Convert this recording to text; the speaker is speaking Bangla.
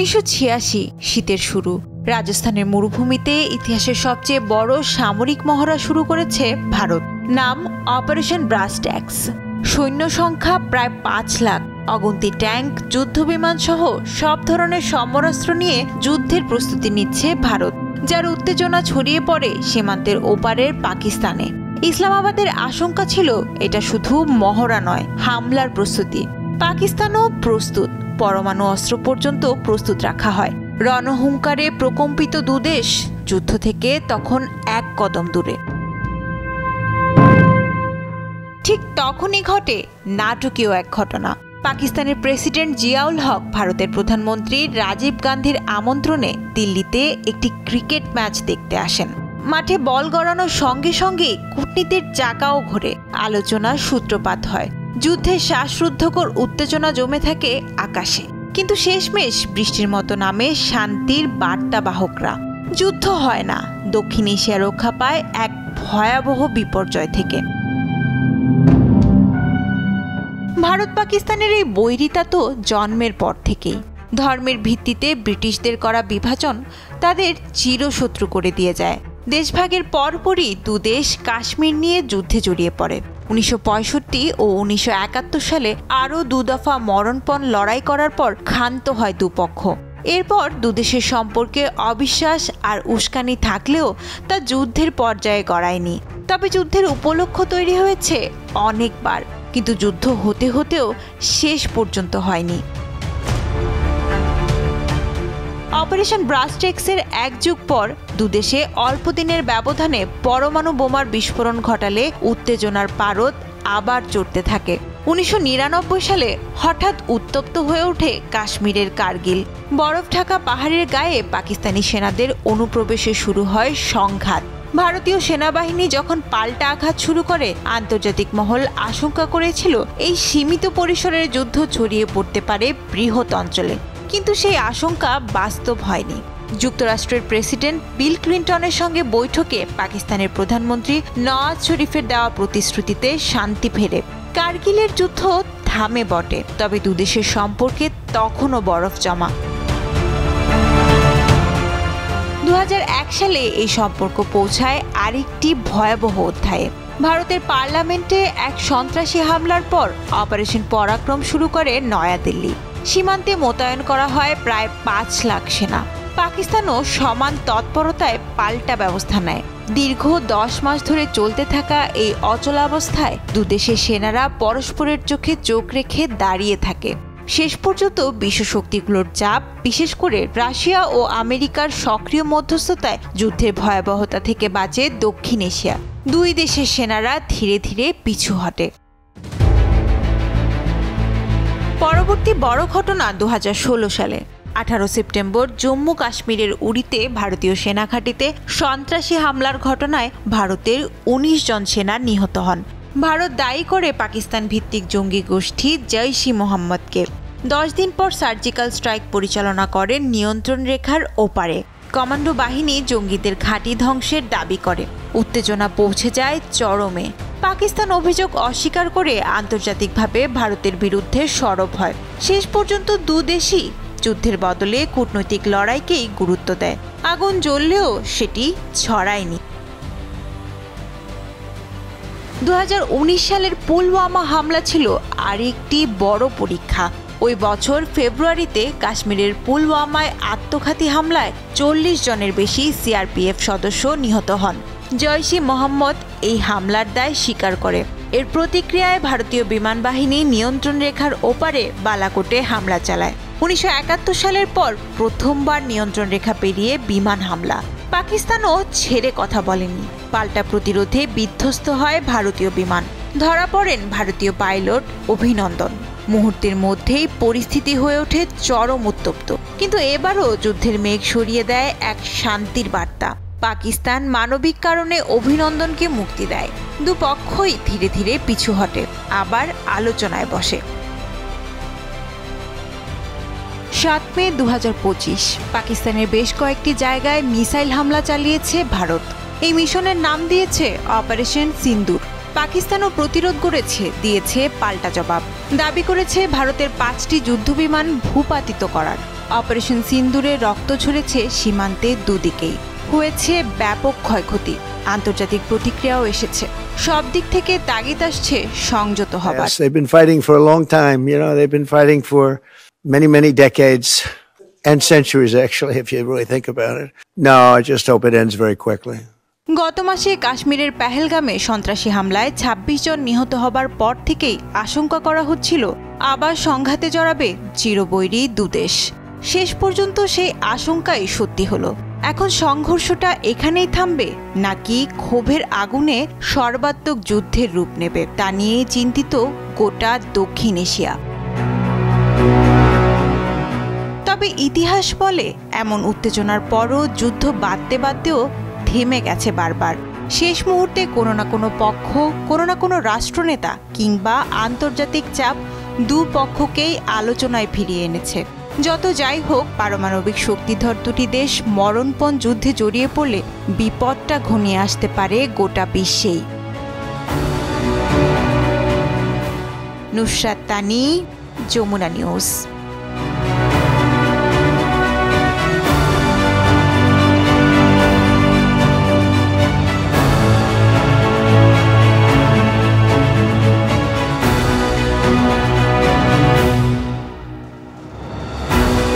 1986 শীতের শুরু। রাজস্থানের মরুভূমিতে ইতিহাসের সবচেয়ে বড় সামরিক মহড়া শুরু করেছে ভারত। নাম অপারেশন ব্রাস ট্যাক্স। সৈন্য সংখ্যা প্রায় 5 লাখ। অগুন্তি ট্যাঙ্ক, যুদ্ধবিমান সহ সব ধরনের সমরাস্ত্র নিয়ে যুদ্ধের প্রস্তুতি নিচ্ছে ভারত, যার উত্তেজনা ছড়িয়ে পড়ে সীমান্তের ওপারের পাকিস্তানে। ইসলামাবাদের আশঙ্কা ছিল এটা শুধু মহড়া নয়, হামলার প্রস্তুতি। পাকিস্তানও প্রস্তুত, পরমাণু অস্ত্র পর্যন্ত প্রস্তুত রাখা হয়। রণহুঙ্কারে প্রকম্পিত দুদেশ যুদ্ধ থেকে তখন এক কদম দূরে। ঠিক তখনই ঘটে নাটকীয় এক ঘটনা। পাকিস্তানের প্রেসিডেন্ট জিয়াউল হক ভারতের প্রধানমন্ত্রী রাজীব গান্ধীর আমন্ত্রণে দিল্লিতে একটি ক্রিকেট ম্যাচ দেখতে আসেন। মাঠে বল গড়ানোর সঙ্গে সঙ্গে কূটনীতির চাকাও ঘোরে, আলোচনার সূত্রপাত হয়। যুদ্ধের শ্বাসরুদ্ধকর উত্তেজনা জমে থাকে আকাশে, কিন্তু শেষমেশ বৃষ্টির মতো নামে শান্তির বার্তাবাহকরা। যুদ্ধ হয় না, দক্ষিণ এশিয়া রক্ষা পায় এক ভয়াবহ বিপর্যয় থেকে। ভারত পাকিস্তানের এই বৈরিতা তো জন্মের পর থেকেই। ধর্মের ভিত্তিতে ব্রিটিশদের করা বিভাজন তাদের চিরশত্রু করে দিয়ে যায়। দেশভাগের পরপরই দুদেশ কাশ্মীর নিয়ে যুদ্ধে জড়িয়ে পড়ে। 1965 ও 1971 সালে আরও 2 দফা মরণপণ লড়াই করার পর ক্ষান্ত হয় দুপক্ষ। এরপর দুদেশের সম্পর্কে অবিশ্বাস আর উস্কানি থাকলেও তা যুদ্ধের পর্যায়ে গড়ায়নি। তবে যুদ্ধের উপলক্ষ তৈরি হয়েছে অনেকবার, কিন্তু যুদ্ধ হতে হতেও শেষ পর্যন্ত হয়নি। অপারেশন ব্রাস ট্যাক্সের এক যুগ পর দুদেশে অল্প দিনের ব্যবধানে পরমাণু বোমার বিস্ফোরণ ঘটালে উত্তেজনার পারদ আবার চড়তে থাকে। 1999 সালে হঠাৎ উত্তপ্ত হয়ে ওঠে কাশ্মীরের কার্গিল। বরফ ঢাকা পাহাড়ের গায়ে পাকিস্তানি সেনাদের অনুপ্রবেশে শুরু হয় সংঘাত। ভারতীয় সেনাবাহিনী যখন পাল্টা আঘাত শুরু করে, আন্তর্জাতিক মহল আশঙ্কা করেছিল এই সীমিত পরিসরের যুদ্ধ ছড়িয়ে পড়তে পারে বৃহৎ অঞ্চলে। কিন্তু সেই আশঙ্কা বাস্তব হয়নি। যুক্তরাষ্ট্রের প্রেসিডেন্ট বিল ক্লিন্টনের সঙ্গে বৈঠকে পাকিস্তানের প্রধানমন্ত্রী নওয়াজ শরীফের দেওয়া প্রতিশ্রুতিতে শান্তি ফেরে। কার্গিলের যুদ্ধ থামে বটে, তবে দুদেশের সম্পর্কে তখনও বরফ জমা। 2001 সালে এই সম্পর্ক পৌঁছায় আরেকটি ভয়াবহ অধ্যায়ে। ভারতের পার্লামেন্টে এক সন্ত্রাসী হামলার পর অপারেশন পরাক্রম শুরু করে নয়াদিল্লি। সীমান্তে মোতায়েন করা হয় প্রায় 5 লাখ সেনা। পাকিস্তানও সমান তৎপরতায় পাল্টা ব্যবস্থা নেয়। দীর্ঘ 10 মাস ধরে চলতে থাকা এই অচলাবস্থায় দুদেশের সেনারা পরস্পরের চোখে চোখ রেখে দাঁড়িয়ে থাকে। শেষ পর্যন্ত বিশ্বশক্তিগুলোর চাপ, বিশেষ করে রাশিয়া ও আমেরিকার সক্রিয় মধ্যস্থতায় যুদ্ধের ভয়াবহতা থেকে বাঁচে দক্ষিণ এশিয়া। দুই দেশের সেনারা ধীরে ধীরে পিছু হটে। পরবর্তী বড় ঘটনা 2016 সালে 18 সেপ্টেম্বর জম্মু কাশ্মীরের উরিতে ভারতীয় সেনা ঘাঁটিতে সন্ত্রাসী হামলার ঘটনায় ভারতের 19 জন সেনা নিহত হন। ভারত দায়ী করে পাকিস্তান ভিত্তিক জঙ্গি গোষ্ঠী জৈশ-ই-মোহাম্মদকে। 10 দিন পর সার্জিক্যাল স্ট্রাইক পরিচালনা করেন নিয়ন্ত্রণ রেখার ওপারে। কমান্ডো বাহিনী জঙ্গিদের ঘাঁটি ধ্বংসের দাবি করে। উত্তেজনা পৌঁছে যায় চরমে। পাকিস্তান অভিযোগ অস্বীকার করে আন্তর্জাতিকভাবে ভারতের বিরুদ্ধে সরব হয়। শেষ পর্যন্ত দুদেশই যুদ্ধের বদলে কূটনৈতিক লড়াইকেই গুরুত্ব দেয়। আগুন জ্বললেও সেটি ছড়ায়নি। 2019 সালের পুলওয়ামা হামলা ছিল আরেকটি বড় পরীক্ষা। ওই বছর ফেব্রুয়ারিতে কাশ্মীরের পুলওয়ামায় আত্মঘাতী হামলায় 40 জনের বেশি সিআরপিএফ সদস্য নিহত হন। জৈশ-ই-মোহাম্মদ এই হামলার দায় স্বীকার করে। এর প্রতিক্রিয়ায় ভারতীয় বিমান বাহিনী নিয়ন্ত্রণ রেখার ওপারে বালাকোটে হামলা চালায়। 1971 সালের পর প্রথমবার নিয়ন্ত্রণ রেখা পেরিয়ে বিমান হামলা। পাকিস্তানও ছেড়ে কথা বলেনি। পাল্টা প্রতিরোধে বিধ্বস্ত হয় ভারতীয় বিমান। ধরা পড়েন ভারতীয় পাইলট অভিনন্দন। মুহূর্তের মধ্যেই পরিস্থিতি হয়ে ওঠে চরম উত্তপ্ত। কিন্তু এবারও যুদ্ধের মেঘ সরিয়ে দেয় এক শান্তির বার্তা। পাকিস্তান মানবিক কারণে অভিনন্দনকে মুক্তি দেয়। দুপক্ষই ধীরে ধীরে পিছু হটে, আবার আলোচনায় বসে। 7 মে 2025 পাকিস্তানের বেশ কয়েকটি জায়গায় মিসাইল হামলা চালিয়েছে ভারত। এই মিশনের নাম দিয়েছে অপারেশন সিন্দুর। পাকিস্তানও প্রতিরোধ করেছে, দিয়েছে পাল্টা জবাব। দাবি করেছে ভারতের 5টি যুদ্ধবিমান ভূপাতিত করার। অপারেশন সিন্দুরে রক্ত ঝরেছে সীমান্তে দুদিকেই, হয়েছে ব্যাপক ক্ষয়ক্ষতি, আন্তর্জাতিক প্রতিক্রিয়াও এসেছে। সব দিক থেকে তাগিদ আসছে সংযত হবার। Yes, they've been fighting for a long time. They've been fighting for many decades and centuries, actually, if you really think about it. No, I just hope it ends very quickly. গত মাসে কাশ্মীরের পেহেলগামে সন্ত্রাসী হামলায় ২৬ জন নিহত হবার পর থেকেই আশঙ্কা করা হচ্ছিল আবার সংঘাতে জড়াবে চিরবৈরী দুদেশ। শেষ পর্যন্ত সেই আশঙ্কাই সত্যি হলো। এখন সংঘর্ষটা এখানেই থামবে নাকি ক্ষোভের আগুনে সর্বাত্মক যুদ্ধের রূপ নেবে তা নিয়ে চিন্তিত গোটা দক্ষিণ এশিয়া। তবে ইতিহাস বলে এমন উত্তেজনার পরও যুদ্ধ বাড়তেও থেমে গেছে বারবার। শেষ মুহূর্তে কোনো না কোনো পক্ষ, কোনো না কোনো রাষ্ট্রনেতা কিংবা আন্তর্জাতিক চাপ দুপক্ষকেই আলোচনায় ফিরিয়ে এনেছে। যত যাই হোক, পারমাণবিক শক্তিধর দুটি দেশ মরণপণ যুদ্ধে জড়িয়ে পড়লে বিপদটা ঘনিয়ে আসতে পারে গোটা বিশ্বেই। নুসরাত তানি, যমুনা নিউজ।